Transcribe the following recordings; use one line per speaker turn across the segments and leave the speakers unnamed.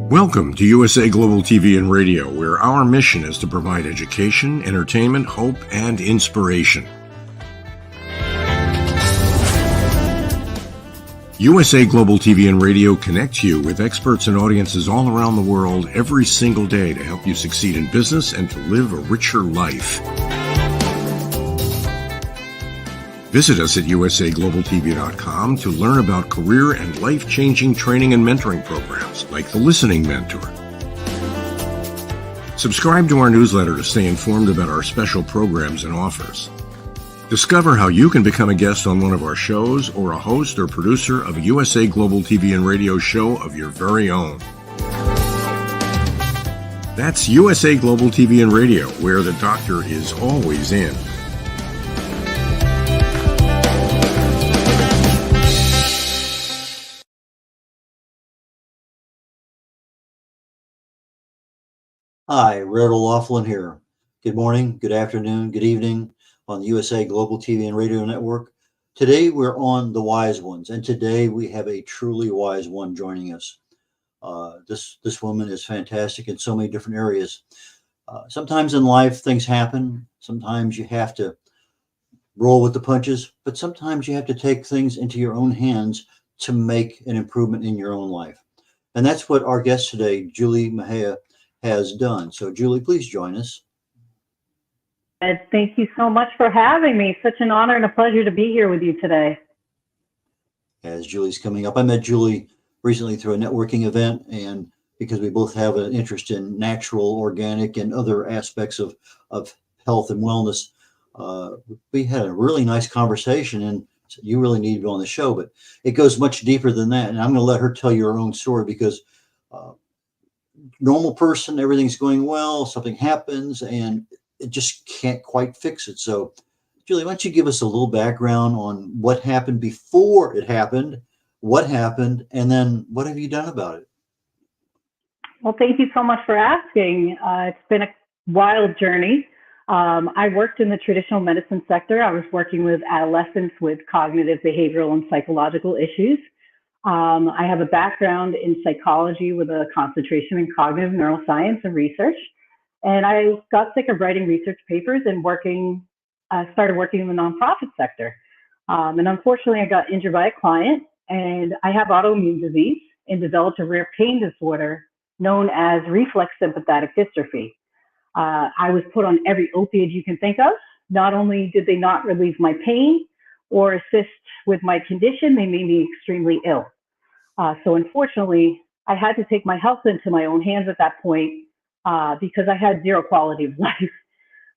Welcome to USA Global TV and Radio, where our mission is to provide education, entertainment, hope, and inspiration. USA Global TV and Radio connects you with experts and audiences all around the world every single day to help you succeed in business and to live a richer life. Visit us at usaglobaltv.com to learn about career and life-changing training and mentoring programs like the Listening Mentor. Subscribe to our newsletter to stay informed about our special programs and offers. Discover how you can become a guest on one of our shows or a host or producer of a USA Global TV and Radio show of your very own. That's USA Global TV and Radio, where the doctor is always in.
Hi, red.olaughlin here. Good morning, good afternoon, good evening on the USA Global TV and Radio Network. Today we're on The Wise Ones, and today we have a truly wise one joining us. This woman is fantastic in so many different areas. Sometimes in life things happen. Sometimes you have to roll with the punches, but sometimes you have to take things into your own hands to make an improvement in your own life. And that's what our guest today, Julie Maha, has done. So Julie, please join us.
Ed, thank you so much for having me. Such an honor and a pleasure to be here with you today.
As Julie's coming up, I met Julie recently through a networking event, and because we both have an interest in natural, organic, and other aspects of health and wellness, we had a really nice conversation, and you really need to be on the show, but it goes much deeper than that. And I'm going to let her tell you her own story, because normal person, everything's going well, something happens and it just can't quite fix it. So Julie, why don't you give us a little background on what happened before it happened, what happened, and then what have you done about it?
Well, thank you so much for asking. It's been a wild journey. I worked in the traditional medicine sector. I was working with adolescents with cognitive, behavioral, and psychological issues. I have a background in psychology with a concentration in cognitive neuroscience and research. And I got sick of writing research papers and started working in the nonprofit sector. And unfortunately, I got injured by a client, and I have autoimmune disease and developed a rare pain disorder known as reflex sympathetic dystrophy. I was put on every opiate you can think of. Not only did they not relieve my pain or assist with my condition, they made me extremely ill. So unfortunately, I had to take my health into my own hands at that point because I had zero quality of life.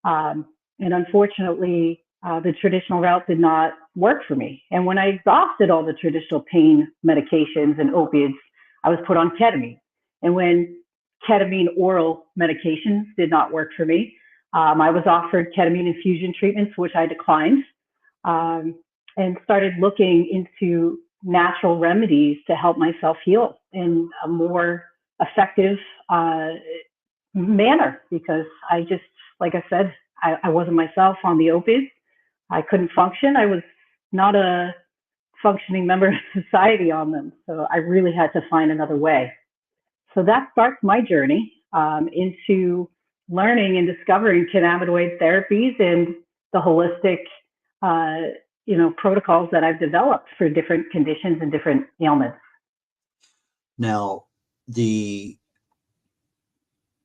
And unfortunately, the traditional route did not work for me. And when I exhausted all the traditional pain medications and opiates, I was put on ketamine. And when ketamine oral medications did not work for me, I was offered ketamine infusion treatments, which I declined, and started looking into natural remedies to help myself heal in a more effective manner, because I just, like I said, I wasn't myself on the opiates. I couldn't function. I was not a functioning member of society on them. So I really had to find another way. So that starts my journey into learning and discovering cannabinoid therapies and the holistic, protocols that I've developed for different conditions and different ailments.
Now, the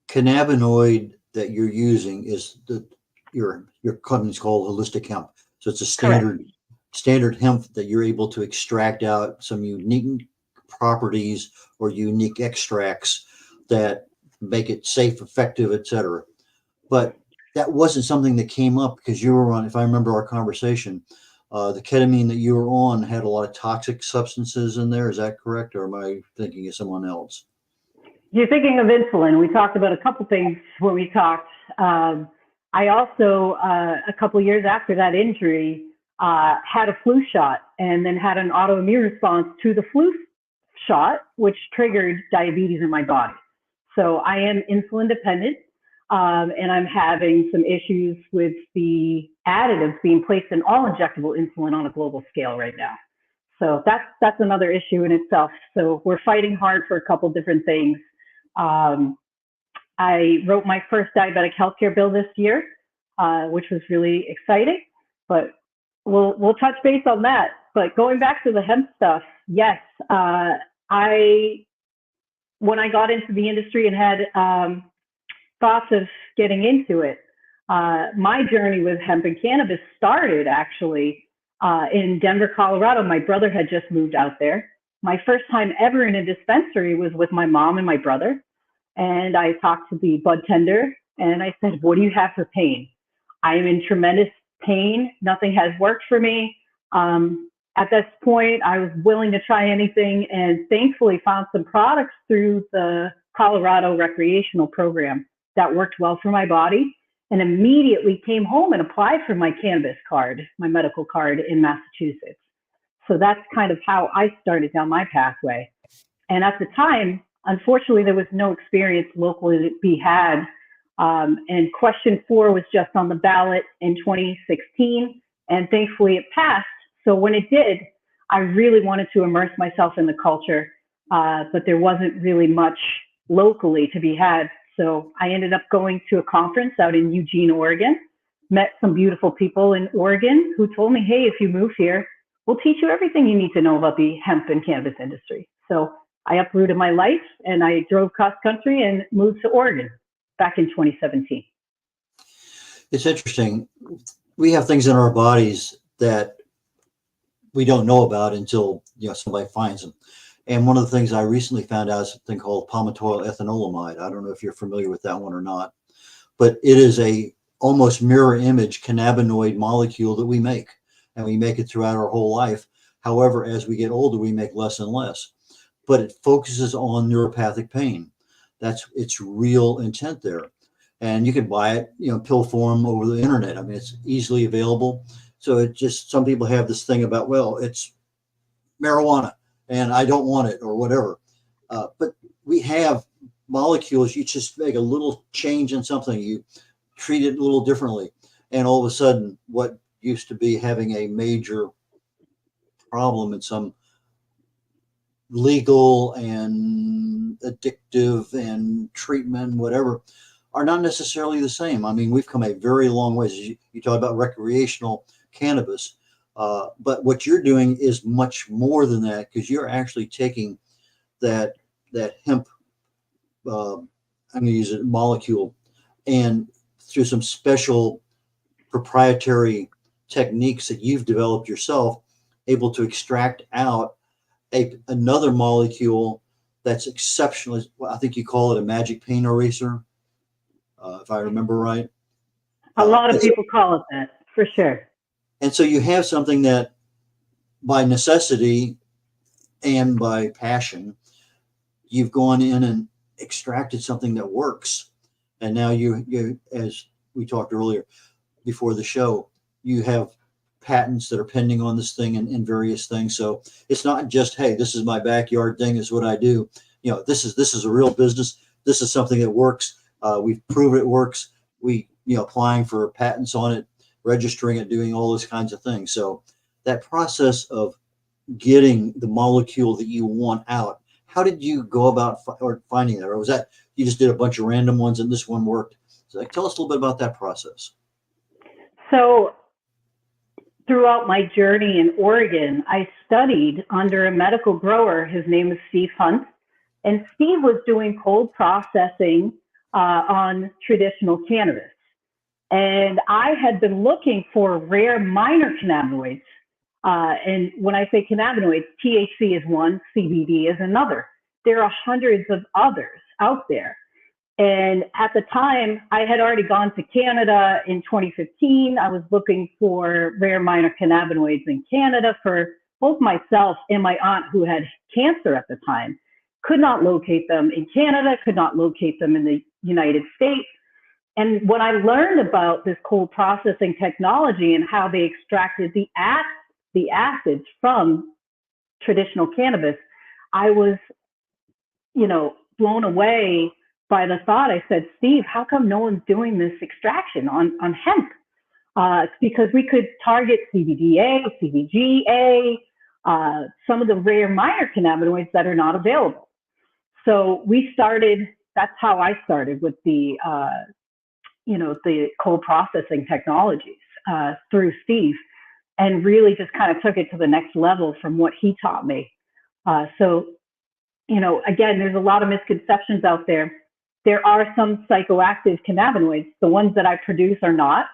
cannabinoid that you're using is your company's called Holistic Hemp. So it's a standard hemp that you're able to extract out some unique properties or unique extracts that make it safe, effective, etc. But that wasn't something that came up because you were on, if I remember our conversation, the ketamine that you were on had a lot of toxic substances in there. Is that correct? Or am I thinking of someone else?
You're thinking of insulin. We talked about a couple things when we talked. I also, a couple years after that injury, had a flu shot and then had an autoimmune response to the flu shot, which triggered diabetes in my body. So I am insulin dependent, and I'm having some issues with the additives being placed in all injectable insulin on a global scale right now. So that's another issue in itself. So we're fighting hard for a couple different things. I wrote my first diabetic healthcare bill this year, which was really exciting, but we'll touch base on that. But going back to the hemp stuff, yes, when I got into the industry and had thoughts of getting into it, my journey with hemp and cannabis started actually in Denver, Colorado. My brother had just moved out there. My first time ever in a dispensary was with my mom and my brother. And I talked to the bud tender and I said, "What do you have for pain?" I am in tremendous pain. Nothing has worked for me. At this point, I was willing to try anything and thankfully found some products through the Colorado recreational program that worked well for my body, and immediately came home and applied for my cannabis card, my medical card in Massachusetts. So that's kind of how I started down my pathway. And at the time, unfortunately, there was no experience locally to be had. And question 4 was just on the ballot in 2016, and thankfully it passed. So when it did, I really wanted to immerse myself in the culture, but there wasn't really much locally to be had. So I ended up going to a conference out in Eugene, Oregon, met some beautiful people in Oregon who told me, "Hey, if you move here, we'll teach you everything you need to know about the hemp and cannabis industry." So I uprooted my life and I drove cross country and moved to Oregon back in 2017.
It's interesting. We have things in our bodies that we don't know about until somebody finds them. And one of the things I recently found out is something called palmitoyl ethanolamide. I don't know if you're familiar with that one or not, but it is a almost mirror image cannabinoid molecule that we make, and we make it throughout our whole life. However, as we get older, we make less and less. But it focuses on neuropathic pain. That's its real intent there. And you can buy it, pill form over the internet. I mean, it's easily available. So it just, some people have this thing about, well, it's marijuana and I don't want it or whatever. But we have molecules. You just make a little change in something, you treat it a little differently, and all of a sudden what used to be having a major problem in some legal and addictive and treatment, whatever, are not necessarily the same. I mean, we've come a very long ways. You talk about recreational cannabis, but what you're doing is much more than that, because you're actually taking that hemp, I'm going to use a molecule, and through some special proprietary techniques that you've developed yourself, able to extract out another molecule that's exceptional. I think you call it a magic pain eraser, if I remember right.
A lot of people call it that, for sure.
And so you have something that by necessity and by passion, you've gone in and extracted something that works. And now you as we talked earlier before the show, you have patents that are pending on this thing and various things. So it's not just, hey, this is my backyard thing, is what I do. You know, this is a real business. This is something that works. We've proven it works. We, you know, applying for patents on it, registering it, doing all those kinds of things. So that process of getting the molecule that you want out, how did you go about finding that? Or was that you just did a bunch of random ones and this one worked? So tell us a little bit about that process.
So throughout my journey in Oregon, I studied under a medical grower. His name is Steve Hunt. And Steve was doing cold processing on traditional cannabis. And I had been looking for rare minor cannabinoids. And when I say cannabinoids, THC is one, CBD is another. There are hundreds of others out there. And at the time, I had already gone to Canada in 2015. I was looking for rare minor cannabinoids in Canada for both myself and my aunt who had cancer at the time. Could not locate them in Canada, could not locate them in the United States. And when I learned about this cold processing technology and how they extracted the acids from traditional cannabis, I was, you know, blown away by the thought. I said, Steve, how come no one's doing this extraction on hemp? It's because we could target CBDA, CBGA, some of the rare minor cannabinoids that are not available. So we started, that's how I started with the, the cold processing technologies through Steve, and really just kind of took it to the next level from what he taught me. So, you know, again, there's a lot of misconceptions out there. There are some psychoactive cannabinoids. The ones that I produce are not,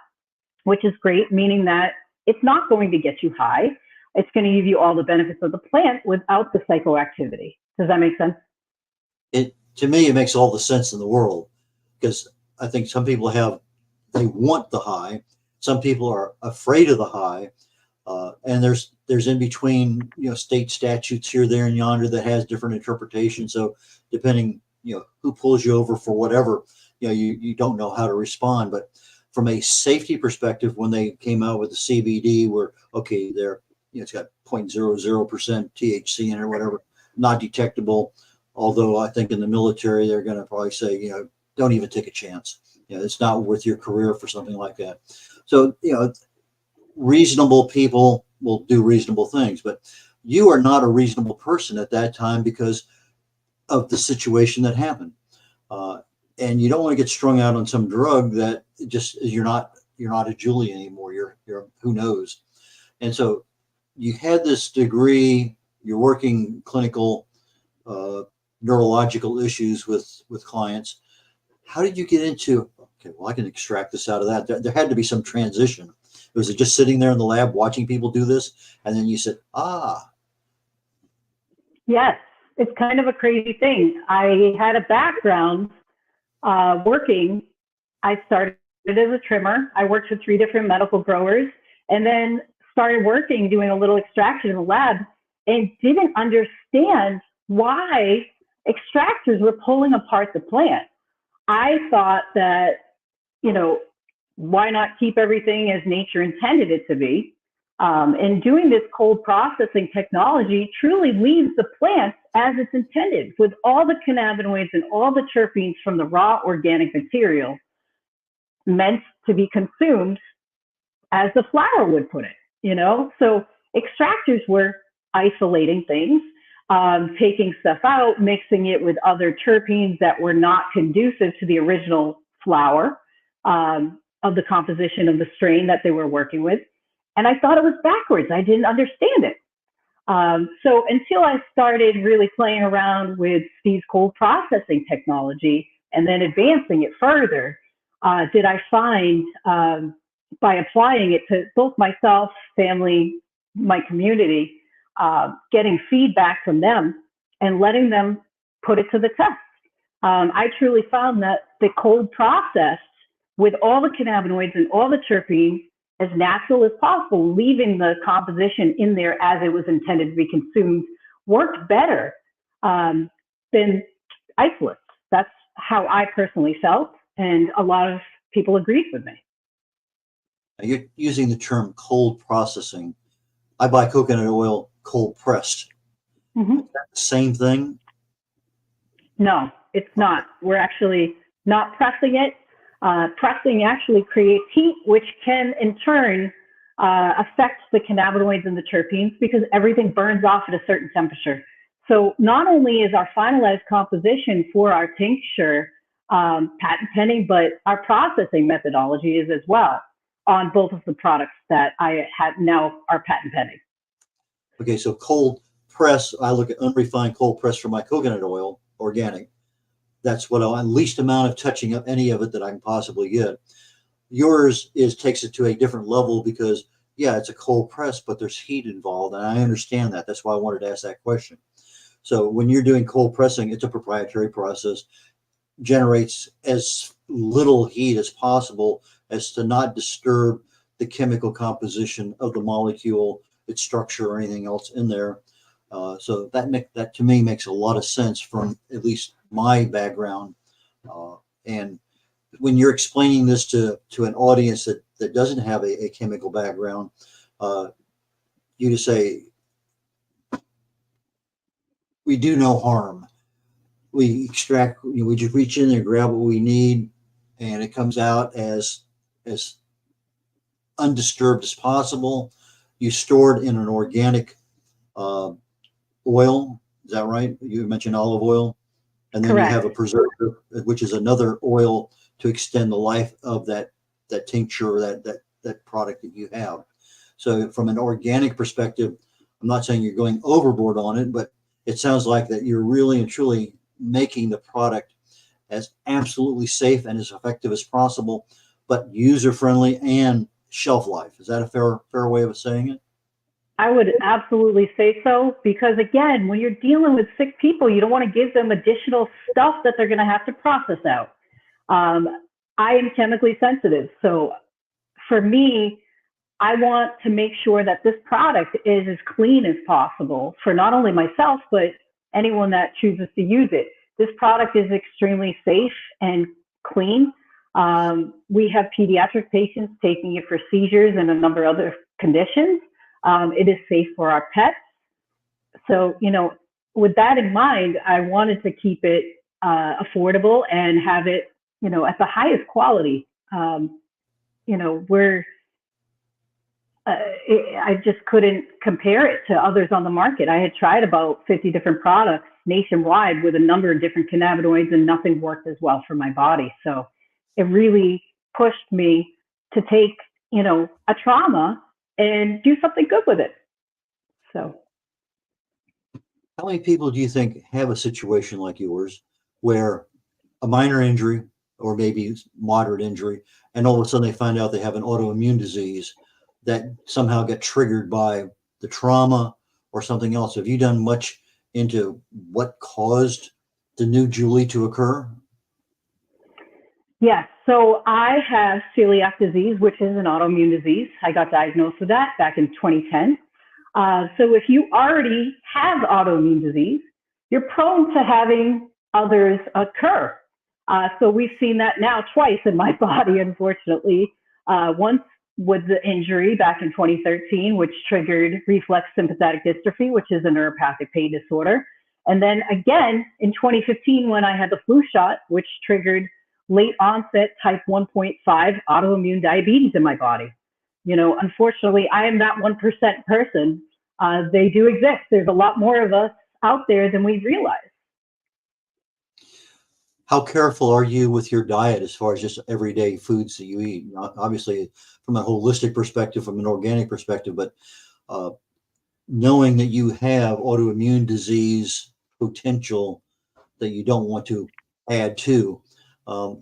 which is great, meaning that it's not going to get you high. It's going to give you all the benefits of the plant without the psychoactivity. Does that make sense?
To me, it makes all the sense in the world, because I think some people they want the high. Some people are afraid of the high. And there's in between, you know, state statutes here, there, and yonder that has different interpretations. So depending, you know, who pulls you over for whatever, you know, you don't know how to respond. But from a safety perspective, when they came out with the CBD, where, okay, they're, you know, it's got 0.00% THC in it or whatever, not detectable. Although I think in the military, they're going to probably say, you know, don't even take a chance. You know, it's not worth your career for something like that. So, you know, reasonable people will do reasonable things, but you are not a reasonable person at that time because of the situation that happened. And you don't want to get strung out on some drug that just, you're not a Julie anymore. You're who knows. And so you had this degree, you're working clinical, neurological issues with clients. How did you get into, okay, well, I can extract this out of that? There had to be some transition. Was it just sitting there in the lab watching people do this? And then you said,
Yes, it's kind of a crazy thing. I had a background working. I started as a trimmer. I worked with 3 different medical growers, and then started working, doing a little extraction in the lab, and didn't understand why extractors were pulling apart the plant. I thought that, you know, why not keep everything as nature intended it to be? And doing this cold processing technology truly leaves the plant as it's intended, with all the cannabinoids and all the terpenes from the raw organic material meant to be consumed as the flower would put it, you know? So extractors were isolating things, taking stuff out, mixing it with other terpenes that were not conducive to the original flower of the composition of the strain that they were working with. And I thought it was backwards. I didn't understand it. So until I started really playing around with Steve's cold processing technology and then advancing it further, did I find by applying it to both myself, family, my community, getting feedback from them and letting them put it to the test. I truly found that the cold process with all the cannabinoids and all the terpenes as natural as possible, leaving the composition in there as it was intended to be consumed, worked better than isolates. That's how I personally felt. And a lot of people agreed with me.
You're using the term cold processing. I buy coconut oil cold pressed.
Mm-hmm.
Is that the same thing?
No, it's not. We're actually not pressing it. Pressing actually creates heat, which can in turn affect the cannabinoids and the terpenes because everything burns off at a certain temperature. So not only is our finalized composition for our tincture patent pending, but our processing methodology is as well on both of the products that I have now are patent pending.
Okay, so cold press, I look at unrefined cold press for my coconut oil, organic. That's what I least amount of touching up any of it that I can possibly get. Yours takes it to a different level because, yeah, it's a cold press, but there's heat involved, and I understand that. That's why I wanted to ask that question. So when you're doing cold pressing, it's a proprietary process, generates as little heat as possible as to not disturb the chemical composition of the molecule, its structure, or anything else in there. So that to me makes a lot of sense from at least my background. And when you're explaining this to an audience that doesn't have a chemical background, you just say, we do no harm. We extract, we just reach in there, grab what we need, and it comes out as undisturbed as possible. You store it in an organic oil. Is that right? You mentioned olive oil. And then
Correct.
you have a preservative, which is another oil to extend the life of that tincture or that product that you have. So from an organic perspective, I'm not saying you're going overboard on it, but it sounds like that you're really and truly making the product as absolutely safe and as effective as possible, but user-friendly and shelf life. Is that a fair way of saying it?
I would absolutely say so, because again, when you're dealing with sick people, you don't want to give them additional stuff that they're going to have to process out. I am chemically sensitive. So for me, I want to make sure that this product is as clean as possible for not only myself, but anyone that chooses to use it. This product is extremely safe and clean. We have pediatric patients taking it for seizures and a number of other conditions. It is safe for our pets. So, with that in mind, I wanted to keep it affordable and have it, at the highest quality. I just couldn't compare it to others on the market. I had tried about 50 different products nationwide with a number of different cannabinoids, and nothing worked as well for my body. So it really pushed me to take, a trauma and do something good with it. So,
how many people do you think have a situation like yours where a minor injury or maybe moderate injury, and all of a sudden they find out they have an autoimmune disease that somehow get triggered by the trauma or something else? Have you done much into what caused the new Julie to occur?
yes. So I have celiac disease, which is an autoimmune disease. I got diagnosed with that back in 2010. So if you already have autoimmune disease, you're prone to having others occur. So we've seen that now twice in my body, unfortunately. Once with the injury back in 2013, which triggered reflex sympathetic dystrophy, which is a neuropathic pain disorder. And then again in 2015, when I had the flu shot, which triggered late onset type 1.5 autoimmune diabetes in my body. Unfortunately, I am that 1% person. They do exist. There's a lot more of us out there than we realize.
How careful are you with your diet as far as just everyday foods that you eat? Obviously, from a holistic perspective, from an organic perspective, but knowing that you have autoimmune disease potential that you don't want to add to,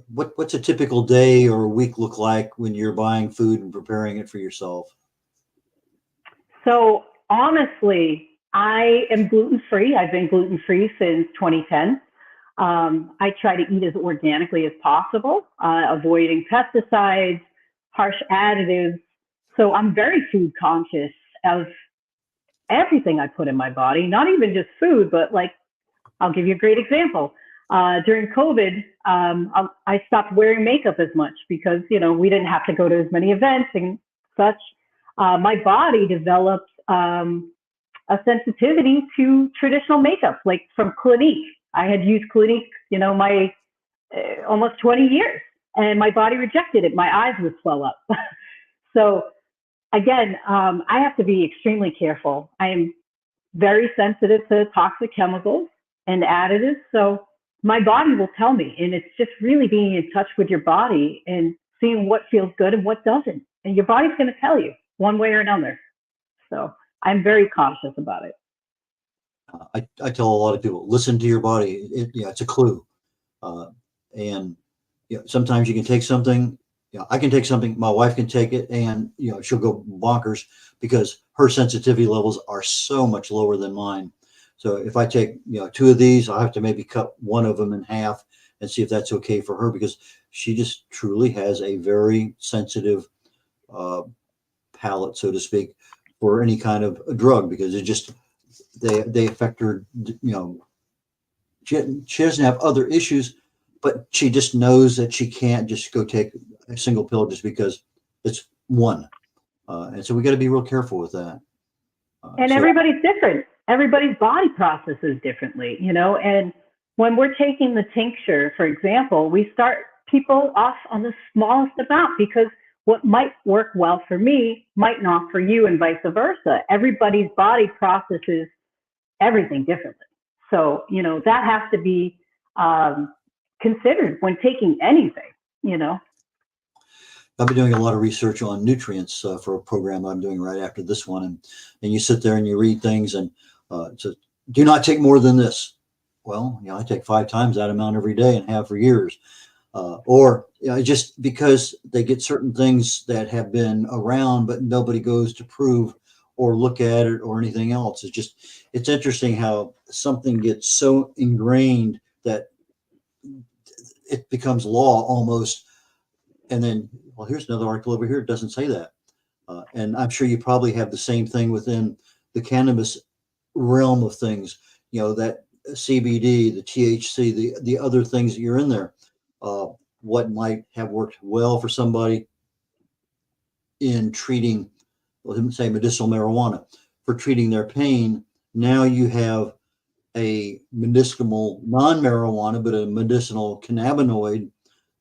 what's a typical day or week look like when you're buying food and preparing it for yourself?
So honestly, I am gluten-free. I've been gluten-free since 2010. I try to eat as organically as possible, avoiding pesticides, harsh additives. So I'm very food conscious of everything I put in my body, not even just food, but like, I'll give you a great example. During COVID, I stopped wearing makeup as much because, we didn't have to go to as many events and such. My body developed a sensitivity to traditional makeup, like from Clinique. I had used Clinique, my almost 20 years, and my body rejected it. My eyes would swell up. So again, I have to be extremely careful. I am very sensitive to toxic chemicals and additives. So my body will tell me, and it's just really being in touch with your body and seeing what feels good and what doesn't. And your body's going to tell you one way or another. So I'm very cautious about it.
I tell a lot of people, listen to your body. It's a clue. And sometimes you can take something. I can take something. My wife can take it, and she'll go bonkers because her sensitivity levels are so much lower than mine. So if I take 2 of these, I'll have to maybe cut one of them in half and see if that's okay for her, because she just truly has a very sensitive palate, so to speak, for any kind of a drug, because it just they affect her. She doesn't have other issues, but she just knows that she can't just go take a single pill just because it's one. And so we got to be real careful with that.
And everybody's different. Everybody's body processes differently, and when we're taking the tincture, for example, we start people off on the smallest amount, because what might work well for me might not for you, and vice versa. Everybody's body processes everything differently. So, that has to be considered when taking anything,
I've been doing a lot of research on nutrients for a program I'm doing right after this one. And you sit there and you read things, and so do not take more than this. Well, I take 5 times that amount every day and have for years. Or just because they get certain things that have been around, but nobody goes to prove or look at it or anything else. It's interesting how something gets so ingrained that it becomes law almost. And then, well, here's another article over here. It doesn't say that. And I'm sure you probably have the same thing within the cannabis realm of things, that CBD, the THC, the other things that you're in there. What might have worked well for somebody in treating, let's say, medicinal marijuana for treating their pain. Now you have a medicinal non-marijuana, but a medicinal cannabinoid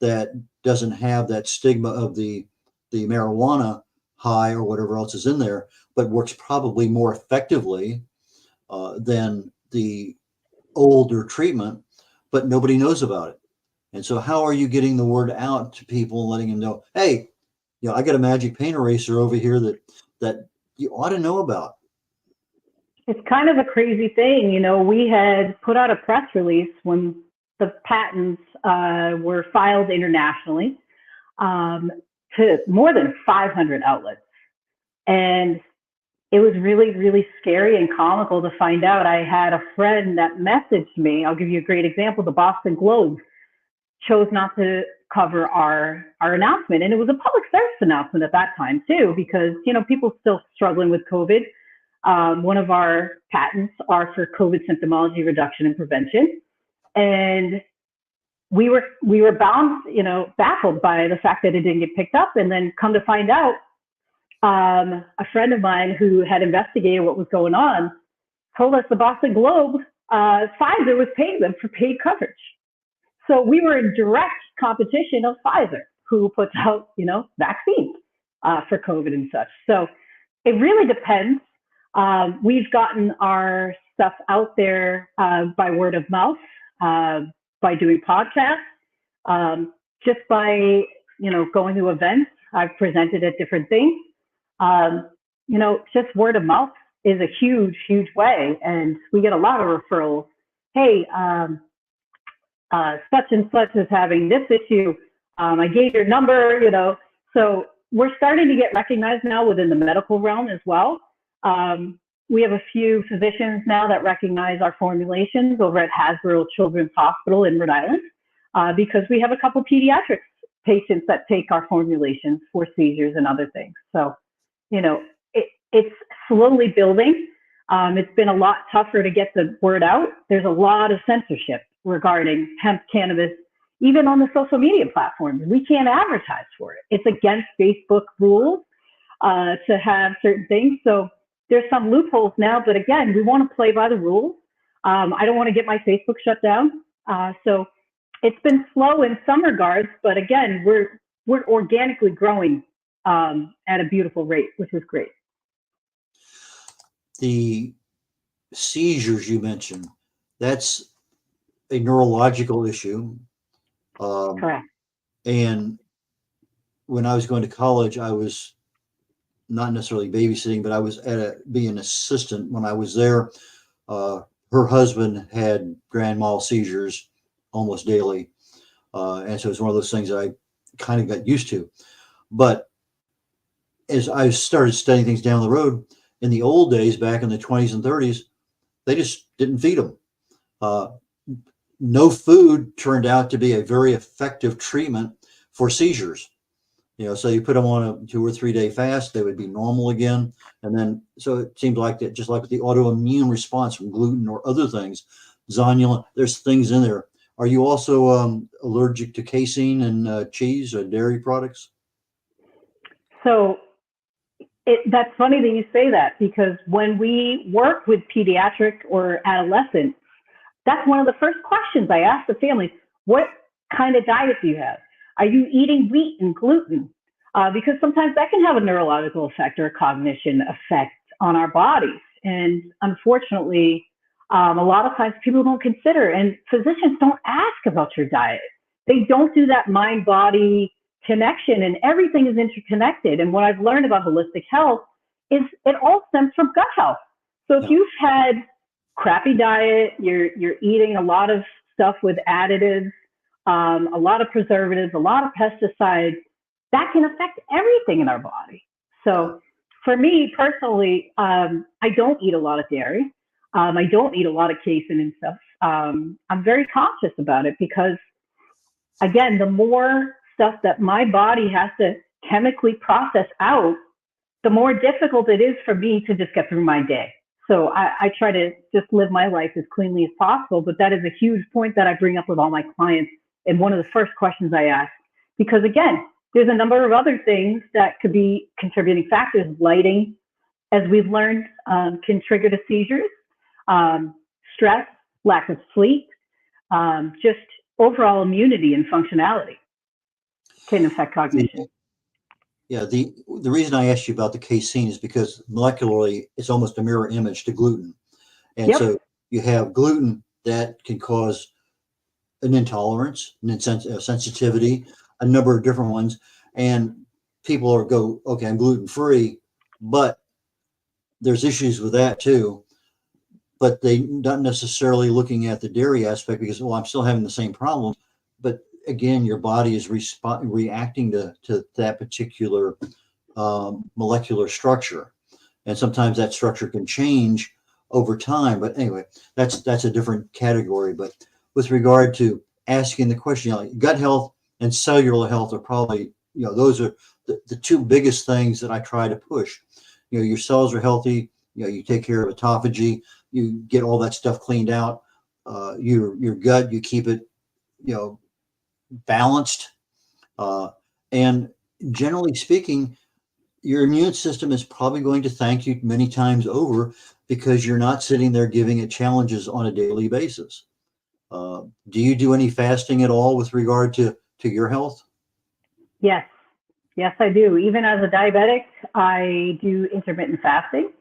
that doesn't have that stigma of the marijuana high or whatever else is in there, but works probably more effectively than the older treatment, but nobody knows about it. And so how are you getting the word out to people and letting them know, hey, I got a magic paint eraser over here that you ought to know about?
It's kind of a crazy thing. We had put out a press release when the patents were filed internationally to more than 500 outlets. And it was really, really scary and comical to find out. I had a friend that messaged me. I'll give you a great example. The Boston Globe chose not to cover our announcement. And it was a public service announcement at that time too, because, people still struggling with COVID. One of our patents are for COVID symptomology reduction and prevention. And we were bound, baffled by the fact that it didn't get picked up. And then come to find out, a friend of mine who had investigated what was going on told us the Boston Globe, Pfizer was paying them for paid coverage. So we were in direct competition of Pfizer, who puts out, vaccines for COVID and such. So it really depends. We've gotten our stuff out there by word of mouth, by doing podcasts, just by, going to events. I've presented at different things. Just word of mouth is a huge, huge way. And we get a lot of referrals. Hey, such and such is having this issue. I gave your number, So we're starting to get recognized now within the medical realm as well. We have a few physicians now that recognize our formulations over at Hasbro Children's Hospital in Rhode Island, because we have a couple pediatric patients that take our formulations for seizures and other things. So, it's slowly building. It's been a lot tougher to get the word out. There's a lot of censorship regarding hemp cannabis, even on the social media platforms. We can't advertise for it. It's against Facebook rules to have certain things. So there's some loopholes now, but again, we want to play by the rules. I don't want to get my Facebook shut down. So it's been slow in some regards, but again, we're organically growing at a beautiful rate, which is great.
The seizures you mentioned, that's a neurological issue.
Correct.
And when I was going to college, I was not necessarily babysitting, but I was being an assistant when I was there. Her husband had grand mal seizures almost daily. And so it's one of those things that I kind of got used to. But as I started studying things down the road, in the old days, back in the 20s and 30s, they just didn't feed them. No food turned out to be a very effective treatment for seizures. So you put them on a 2 or 3 day fast, they would be normal again. And then, so it seemed like that, just like the autoimmune response from gluten or other things, zonulin, there's things in there. Are you also allergic to casein and cheese or dairy products?
So that's funny that you say that, because when we work with pediatric or adolescents, that's one of the first questions I ask the families. What kind of diet do you have? Are you eating wheat and gluten? Because sometimes that can have a neurological effect or a cognition effect on our bodies. And unfortunately, a lot of times people don't consider, and physicians don't ask about your diet. They don't do that mind-body connection, and everything is interconnected. And what I've learned about holistic health is it all stems from gut health. So if you've had crappy diet, you're eating a lot of stuff with additives, a lot of preservatives, a lot of pesticides, that can affect everything in our body. So for me personally, I don't eat a lot of dairy. I don't eat a lot of casein and stuff. I'm very conscious about it because, again, the more stuff that my body has to chemically process out, the more difficult it is for me to just get through my day. So I try to just live my life as cleanly as possible, but that is a huge point that I bring up with all my clients. And one of the first questions I ask, because again, there's a number of other things that could be contributing factors. Lighting, as we've learned, can trigger the seizures. Stress, lack of sleep, just overall immunity and functionality can affect cognition.
Yeah, the reason I asked you about the casein is because molecularly it's almost a mirror image to gluten. And so you have gluten that can cause an intolerance, a sensitivity, a number of different ones. And people go, okay, I'm gluten free, but there's issues with that too. But they not necessarily looking at the dairy aspect because, well, I'm still having the same problem. But again, your body is reacting to that particular molecular structure. And sometimes that structure can change over time. But anyway, that's a different category. But with regard to asking the question, like gut health and cellular health are probably, those are the two biggest things that I try to push. Your cells are healthy, you take care of autophagy, you get all that stuff cleaned out, your gut, you keep it, balanced. And generally speaking, your immune system is probably going to thank you many times over because you're not sitting there giving it challenges on a daily basis. Do you do any fasting at all with regard to your health?
Yes, I do. Even as a diabetic, I do intermittent fasting.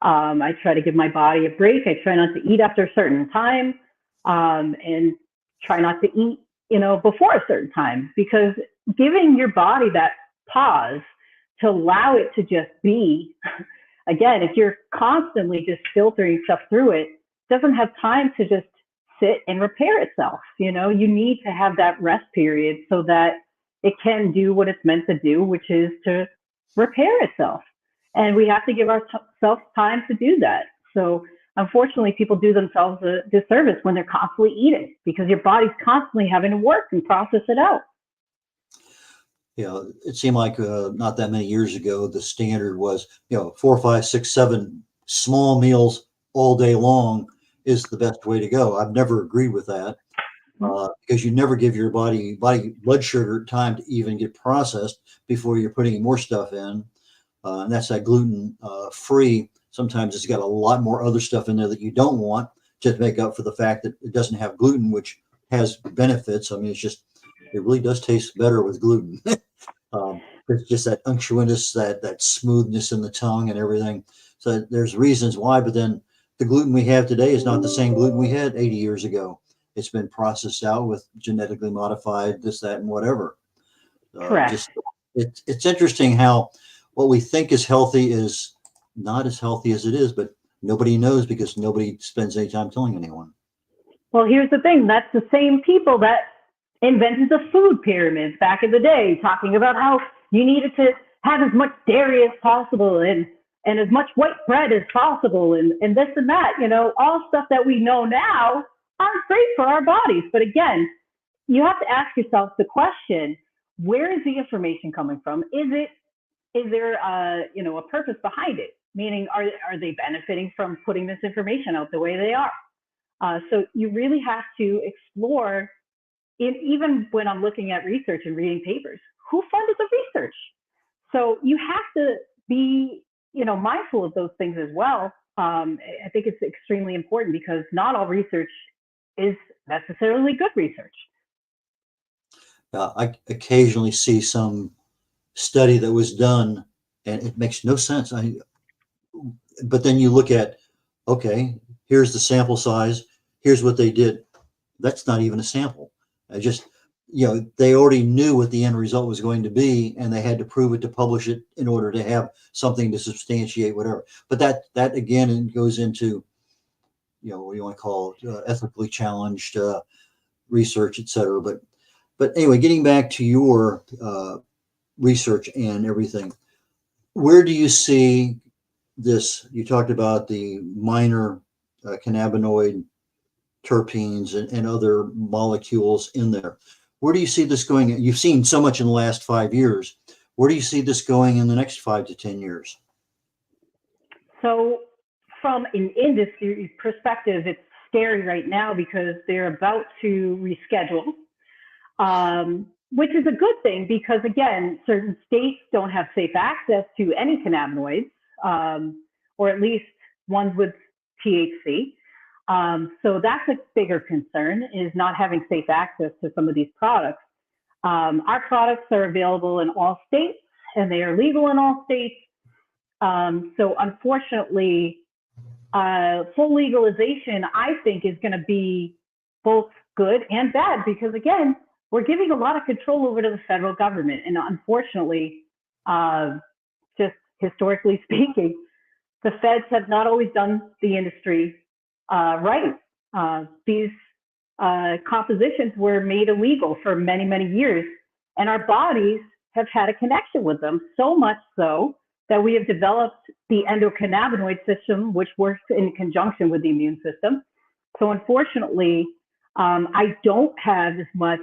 I try to give my body a break. I try not to eat after a certain time, and try not to eat, before a certain time, because giving your body that pause to allow it to just be, again, if you're constantly just filtering stuff through it, doesn't have time to just sit and repair itself. You need to have that rest period so that it can do what it's meant to do, which is to repair itself. And we have to give ourselves time to do that. So unfortunately, people do themselves a disservice when they're constantly eating because your body's constantly having to work and process it out.
It seemed like not that many years ago, the standard was, 4, 5, 6, 7 small meals all day long is the best way to go. I've never agreed with that. because you never give your body blood sugar time to even get processed before you're putting more stuff in. And that's that gluten free. Sometimes it's got a lot more other stuff in there that you don't want to make up for the fact that it doesn't have gluten, which has benefits. I mean, it really does taste better with gluten. It's just that unctuousness, that smoothness in the tongue and everything. So there's reasons why, but then the gluten we have today is not the same gluten we had 80 years ago. It's been processed out with genetically modified this, that, and whatever.
Correct.
It's interesting how what we think is healthy is not as healthy as it is, but nobody knows because nobody spends any time telling anyone.
Well, here's the thing. That's the same people that invented the food pyramids back in the day, talking about how you needed to have as much dairy as possible and as much white bread as possible and this and that, all stuff that we know now aren't great for our bodies. But again, you have to ask yourself the question, where is the information coming from? Is there a purpose behind it? Meaning, are they benefiting from putting this information out the way they are? So you really have to explore, even when I'm looking at research and reading papers, who funded the research? So you have to be, mindful of those things as well. I think it's extremely important because not all research is necessarily good research.
I occasionally see some study that was done and it makes no sense. But then you look at, okay, here's the sample size. Here's what they did. That's not even a sample. They already knew what the end result was going to be, and they had to prove it to publish it in order to have something to substantiate whatever. But that again goes into, what you want to call it, ethically challenged research, et cetera. But anyway, getting back to your research and everything, where do you see this? You talked about the minor cannabinoid terpenes and other molecules in there. Where do you see this going? You've seen so much in the last 5 years. Where do you see this going in the next 5 to 10 years?
So from an industry perspective, it's scary right now because they're about to reschedule, which is a good thing because, again, certain states don't have safe access to any cannabinoids, or at least ones with THC. So that's a bigger concern, is not having safe access to some of these products. Our products are available in all states and they are legal in all states. So unfortunately, full legalization, I think, is going to be both good and bad because, again, we're giving a lot of control over to the federal government. And unfortunately, just historically speaking, the feds have not always done the industry right. These compositions were made illegal for many, many years, and our bodies have had a connection with them, so much so that we have developed the endocannabinoid system, which works in conjunction with the immune system. So unfortunately, I don't have as much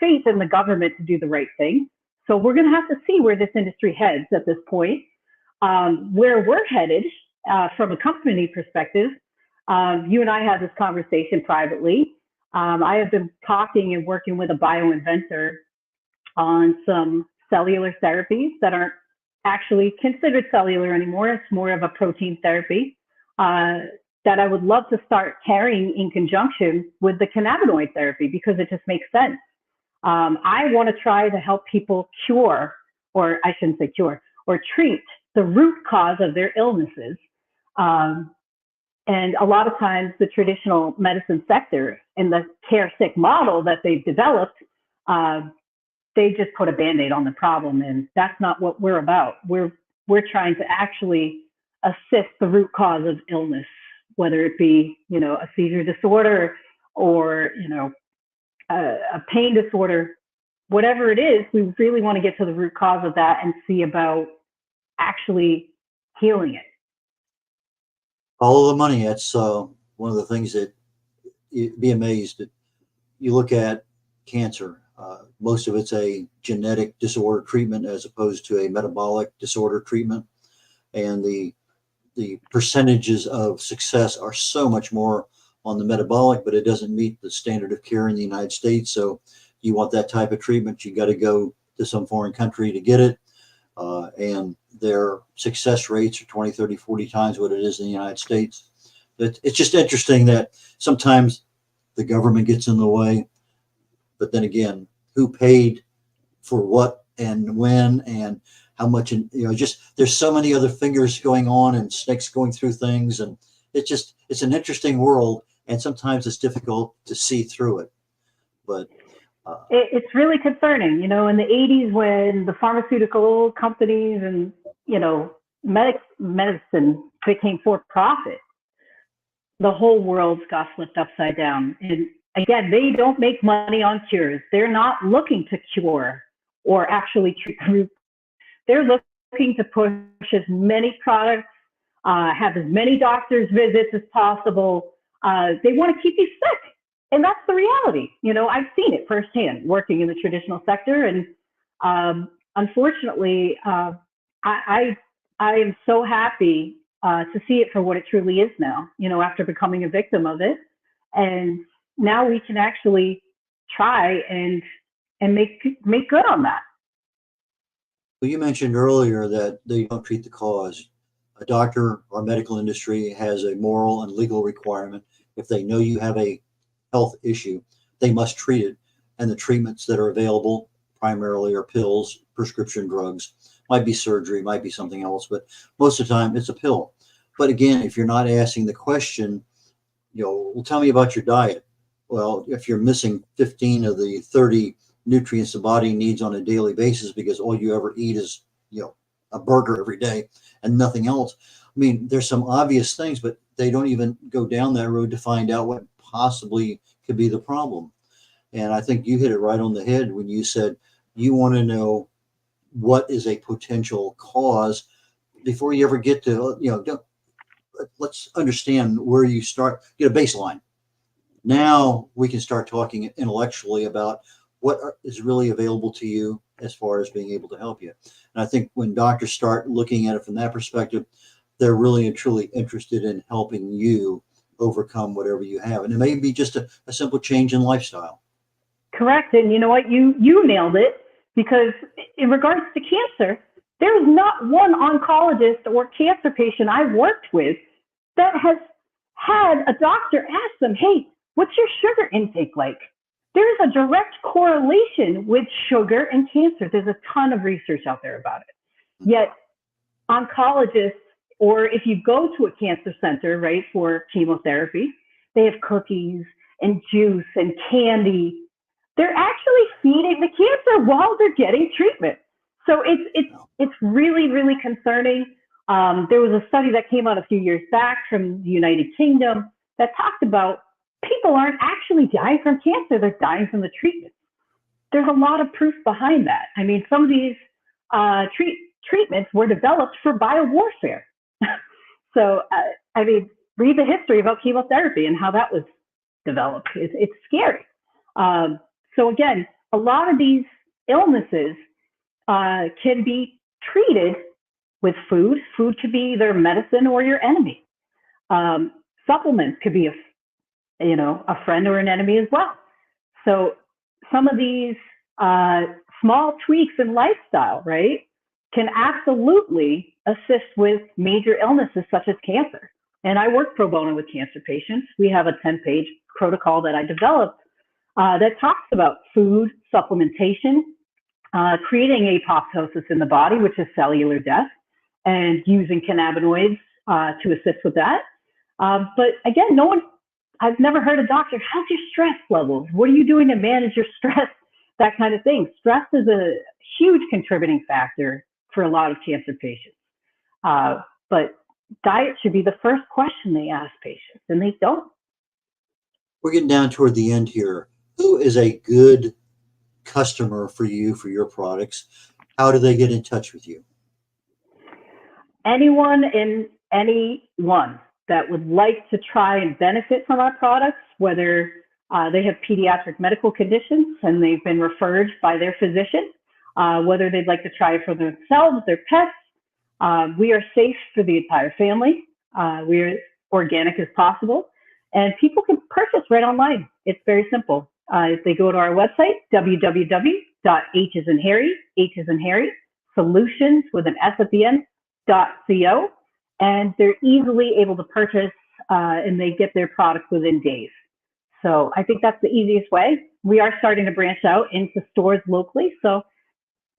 faith in the government to do the right thing. So we're going to have to see where this industry heads at this point. Where we're headed from a company perspective, you and I had this conversation privately. I have been talking and working with a bioinventor on some cellular therapies that aren't actually considered cellular anymore. It's more of a protein therapy that I would love to start carrying in conjunction with the cannabinoid therapy because it just makes sense. I want to try to help people cure, or I shouldn't say cure, or treat the root cause of their illnesses. And a lot of times the traditional medicine sector and the care sick model that they've developed, they just put a Band-Aid on the problem. And that's not what we're about. We're trying to actually assist the root cause of illness, whether it be, a seizure disorder or, a pain disorder, whatever it is. We really want to get to the root cause of that and see about actually healing it.
Follow the money. That's one of the things that you'd be amazed at. You look at cancer, most of it's a genetic disorder treatment as opposed to a metabolic disorder treatment. And the percentages of success are so much more on the metabolic, but it doesn't meet the standard of care in the United States. So you want that type of treatment, you got to go to some foreign country to get it. And their success rates are 20, 30, 40 times what it is in the United States. It's just interesting that sometimes the government gets in the way, but then again, who paid for what and when and how much, and just there's so many other fingers going on and snakes going through things, and it's an interesting world, and sometimes it's difficult to see through it. But
it's really concerning, in the 80s when the pharmaceutical companies and medicine became for profit, the whole world got flipped upside down. And again, they don't make money on cures. They're not looking to cure or actually treat group. They're looking to push as many products, have as many doctors' visits as possible. They want to keep you sick. And that's the reality. I've seen it firsthand working in the traditional sector. And unfortunately, I am so happy to see it for what it truly is now, after becoming a victim of it. And now we can actually try and make good on that.
Well, you mentioned earlier that they don't treat the cause. A doctor or medical industry has a moral and legal requirement. If they know you have a health issue, they must treat it. And the treatments that are available primarily are pills, prescription drugs, might be surgery, might be something else, but most of the time it's a pill. But again, if you're not asking the question, well, tell me about your diet. Well, if you're missing 15 of the 30 nutrients the body needs on a daily basis because all you ever eat is, a burger every day and nothing else. I mean, there's some obvious things, but they don't even go down that road to find out what possibly could be the problem. And I think you hit it right on the head when you said you want to know what is a potential cause before you ever get to, let's understand where you start, get a baseline. Now we can start talking intellectually about what is really available to you as far as being able to help you. And I think when doctors start looking at it from that perspective, they're really and truly interested in helping you overcome whatever you have. And it may be just a simple change in lifestyle.
Correct. And you know what? You nailed it, because in regards to cancer, there's not one oncologist or cancer patient I've worked with that has had a doctor ask them, hey, what's your sugar intake like? There's a direct correlation with sugar and cancer. There's a ton of research out there about it. Yet oncologists, or if you go to a cancer center, right, for chemotherapy, they have cookies and juice and candy. They're actually feeding the cancer while they're getting treatment. So it's really, really concerning. There was a study that came out a few years back from the United Kingdom that talked about people aren't actually dying from cancer, they're dying from the treatment. There's a lot of proof behind that. I mean, some of these treatments were developed for biowarfare. So, read the history about chemotherapy and how that was developed. It's scary. So again, a lot of these illnesses can be treated with food. Food could be either medicine or your enemy. Supplements could be a friend or an enemy as well. So some of these small tweaks in lifestyle, right, can absolutely assist with major illnesses such as cancer. And I work pro bono with cancer patients. We have a 10-page protocol that I developed that talks about food, supplementation, creating apoptosis in the body, which is cellular death, and using cannabinoids to assist with that. But again, I've never heard a doctor, how's your stress levels? What are you doing to manage your stress? That kind of thing. Stress is a huge contributing factor for a lot of cancer patients. But diet should be the first question they ask patients, and they don't.
We're getting down toward the end here. Who is a good customer for you, for your products? How do they get in touch with you?
Anyone that would like to try and benefit from our products, whether they have pediatric medical conditions and they've been referred by their physician, whether they'd like to try it for themselves, their pets. We are safe for the entire family. We're organic as possible. and people can purchase right online. It's very simple. If they go to our website, www.H solutions with an S at the end, .co, and they're easily able to purchase and they get their product within days. So I think that's the easiest way. We are starting to branch out into stores locally, so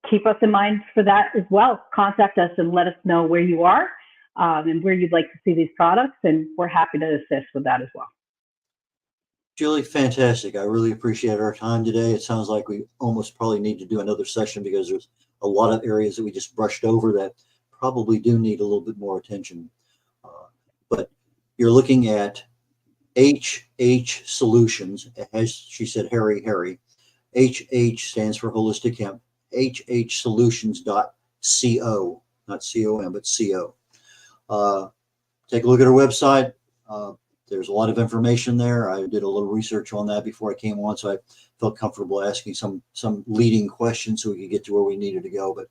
keep us in mind for that as well. Contact us and let us know where you are and where you'd like to see these products, and we're happy to assist with that as well.
Julie, fantastic. I really appreciate our time today. It sounds like we almost probably need to do another session because there's a lot of areas that we just brushed over that probably do need a little bit more attention. But you're looking at HH Solutions, as she said, Harry. HH stands for Holistic Hemp. hhsolutions.co, not C-O-M, but C-O. Take a look at our website. There's a lot of information there. I did a little research on that before I came on, so I felt comfortable asking some leading questions so we could get to where we needed to go. But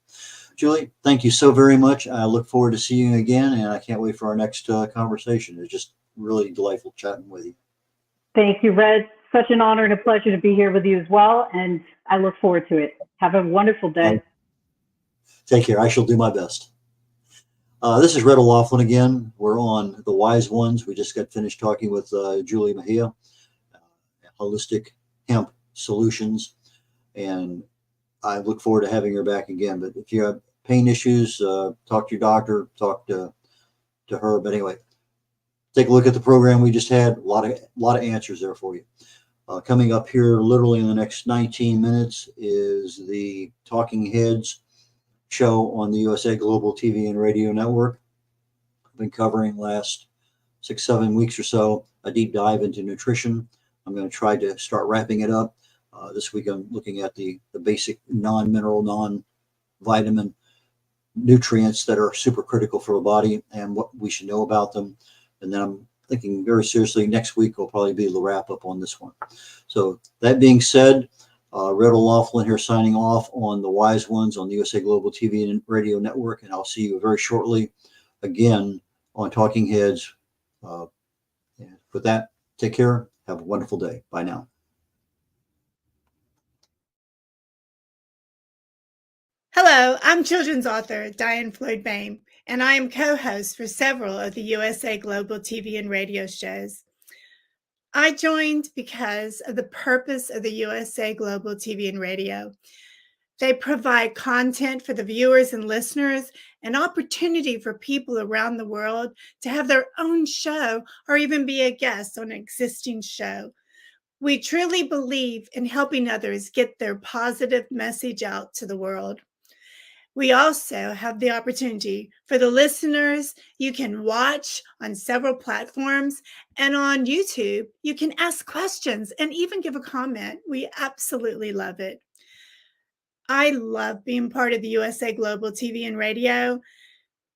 Julie, thank you so very much. I look forward to seeing you again, and I can't wait for our next conversation. It's just really delightful chatting with you.
Thank you, Red. Such an honor and a pleasure to be here with you as well, and I look forward to it. Have a wonderful day.
Take care. I shall do my best. This is red.olaughlin again. We're on The Wise Ones. We just got finished talking with Julie Maha, Holistic Hemp Solutions, and I look forward to having her back again. But if you have pain issues, talk to your doctor, talk to her. But anyway, take a look at the program we just had. A lot of answers there for you. Coming up here literally in the next 19 minutes is the Talking Heads show on the USA Global TV and Radio Network. I've been covering last 6-7 weeks or so a deep dive into nutrition. I'm going to try to start wrapping it up. This week I'm looking at the basic non-mineral, non-vitamin nutrients that are super critical for the body and what we should know about them. And then I'm thinking very seriously next week will probably be the wrap up on this one. So that being said, red.olaughlin here signing off on The Wise Ones on the USA Global TV and Radio Network, and I'll see you very shortly again on Talking Heads. With that, take care. Have a wonderful day. Bye now.
Hello, I'm children's author Diane Floyd Bain, and I am co-host for several of the USA Global TV and radio shows. I joined because of the purpose of the USA Global TV and Radio. They provide content for the viewers and listeners, an opportunity for people around the world to have their own show or even be a guest on an existing show. We truly believe in helping others get their positive message out to the world. We also have the opportunity for the listeners. You can watch on several platforms, and on YouTube, you can ask questions and even give a comment. We absolutely love it. I love being part of the USA Global TV and Radio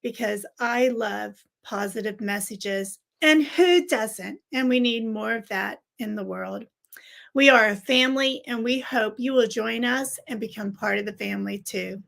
because I love positive messages, and who doesn't? And we need more of that in the world. We are a family, and we hope you will join us and become part of the family too.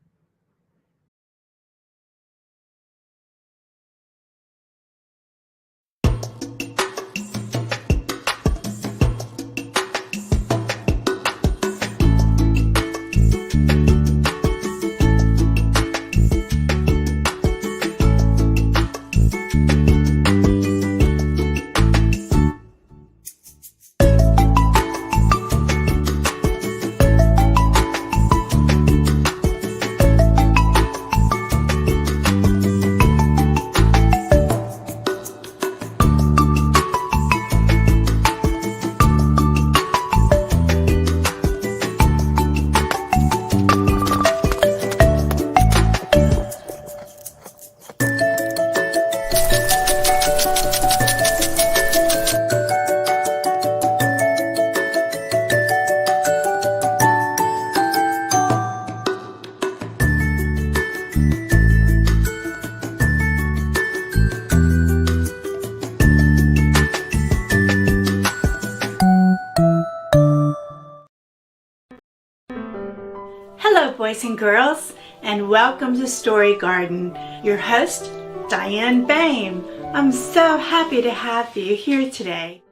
Hello, boys and girls, and welcome to Story Garden. Your host, Diane Bain. I'm so happy to have you here today.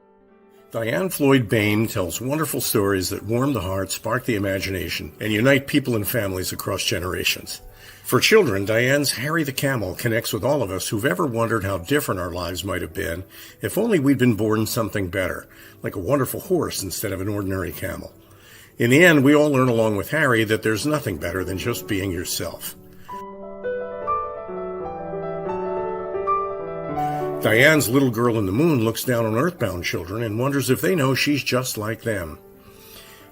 Diane Floyd Bain tells wonderful stories that warm the heart, spark the imagination, and unite people and families across generations. For children, Diane's Harry the Camel connects with all of us who've ever wondered how different our lives might have been if only we'd been born something better, like a wonderful horse instead of an ordinary camel. In the end, we all learn along with Harry that there's nothing better than just being yourself. Diane's Little Girl in the Moon looks down on earthbound children and wonders if they know she's just like them.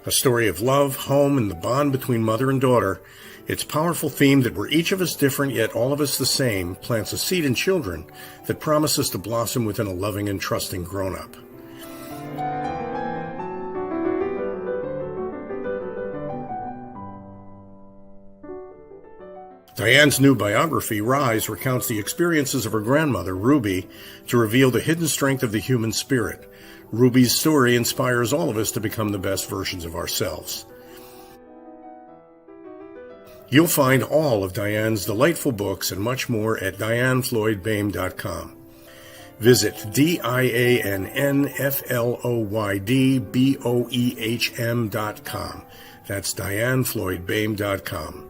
A story of love, home, and the bond between mother and daughter, its powerful theme that we're each of us different yet all of us the same plants a seed in children that promises to blossom within a loving and trusting grown-up. Diane's new biography, Rise, recounts the experiences of her grandmother, Ruby, to reveal the hidden strength of the human spirit. Ruby's story inspires all of us to become the best versions of ourselves. You'll find all of Diane's delightful books and much more at dianefloydbaim.com. Visit dianefloydboehm.com. That's dianefloydbaim.com.